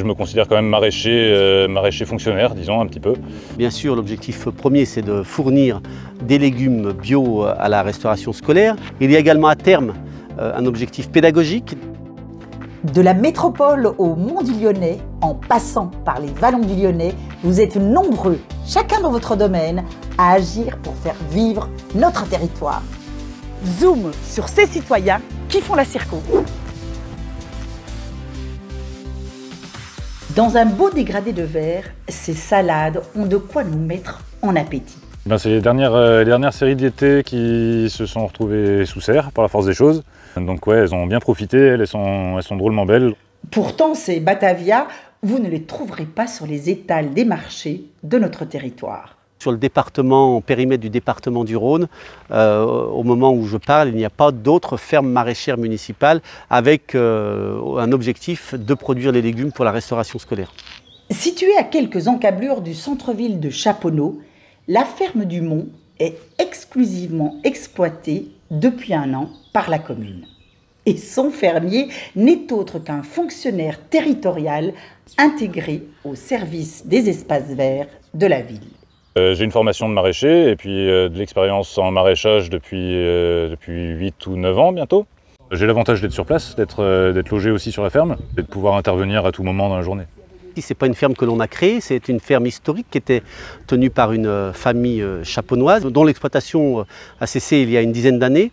Je me considère quand même maraîcher fonctionnaire, disons un petit peu. Bien sûr, l'objectif premier, c'est de fournir des légumes bio à la restauration scolaire. Il y a également à terme un objectif pédagogique. De la métropole au Mont du Lyonnais, en passant par les vallons du Lyonnais, vous êtes nombreux, chacun dans votre domaine, à agir pour faire vivre notre territoire. Zoom sur ces citoyens qui font la circo. Dans un beau dégradé de verre, ces salades ont de quoi nous mettre en appétit. C'est les dernières séries d'été qui se sont retrouvées sous serre par la force des choses. Donc ouais, elles ont bien profité, elles sont drôlement belles. Pourtant, ces Batavia, vous ne les trouverez pas sur les étals des marchés de notre territoire. Sur le département, périmètre du département du Rhône, au moment où je parle, il n'y a pas d'autres fermes maraîchères municipales avec un objectif de produire les légumes pour la restauration scolaire. Située à quelques encablures du centre-ville de Chaponneau, la ferme du Mont est exclusivement exploitée depuis un an par la commune. Et son fermier n'est autre qu'un fonctionnaire territorial intégré au service des espaces verts de la ville. J'ai une formation de maraîcher et puis de l'expérience en maraîchage depuis 8 ou 9 ans bientôt. J'ai l'avantage d'être sur place, d'être logé aussi sur la ferme et de pouvoir intervenir à tout moment dans la journée. Ce n'est pas une ferme que l'on a créée, c'est une ferme historique qui était tenue par une famille chaponnoise dont l'exploitation a cessé il y a une dizaine d'années.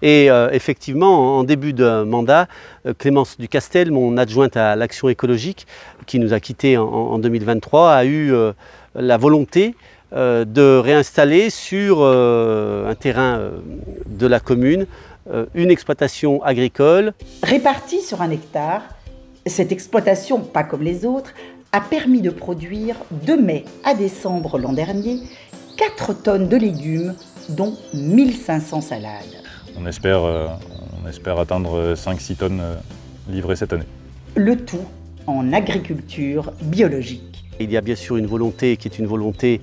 Et effectivement, en début de mandat, Clémence Ducastel, mon adjointe à l'action écologique, qui nous a quittés en 2023, a eu la volonté de réinstaller sur un terrain de la commune une exploitation agricole. Répartie sur 1 hectare, cette exploitation, pas comme les autres, a permis de produire de mai à décembre l'an dernier 4 tonnes de légumes, dont 1500 salades. On espère atteindre 5-6 tonnes livrées cette année. Le tout en agriculture biologique. Il y a bien sûr une volonté qui est une volonté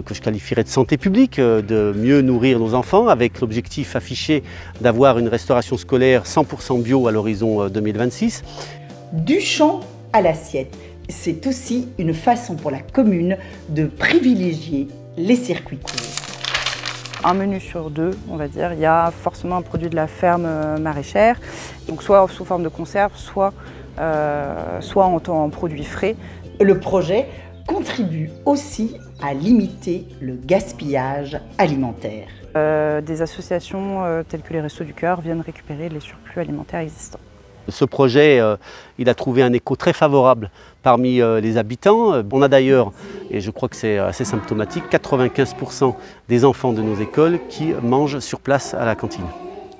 que je qualifierais de santé publique, de mieux nourrir nos enfants, avec l'objectif affiché d'avoir une restauration scolaire 100% bio à l'horizon 2026. Du champ à l'assiette, c'est aussi une façon pour la commune de privilégier les circuits courts. Un menu sur 2, on va dire, il y a forcément un produit de la ferme maraîchère, donc soit sous forme de conserve, soit en produits frais. Le projet contribue aussi à limiter le gaspillage alimentaire. Des associations telles que les Restos du Cœur viennent récupérer les surplus alimentaires existants. Ce projet, il a trouvé un écho très favorable parmi les habitants. On a d'ailleurs, et je crois que c'est assez symptomatique, 95% des enfants de nos écoles qui mangent sur place à la cantine.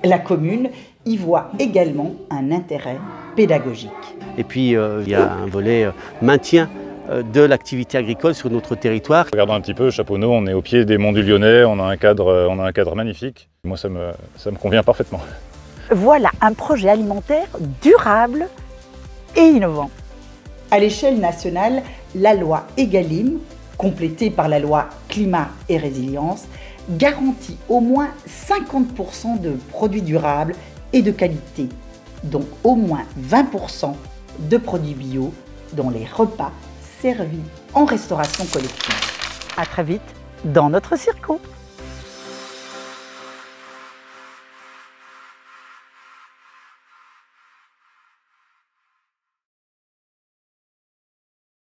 La commune y voit également un intérêt pédagogique. Et puis, il y a un volet maintien de l'activité agricole sur notre territoire. Regardons un petit peu, Chaponneau, on est au pied des monts du Lyonnais, on a un cadre magnifique. Moi, ça me convient parfaitement. Voilà un projet alimentaire durable et innovant. À l'échelle nationale, la loi Egalim, complétée par la loi Climat et Résilience, garantit au moins 50% de produits durables et de qualité, dont au moins 20% de produits bio dans les repas servis en restauration collective. À très vite dans notre circo.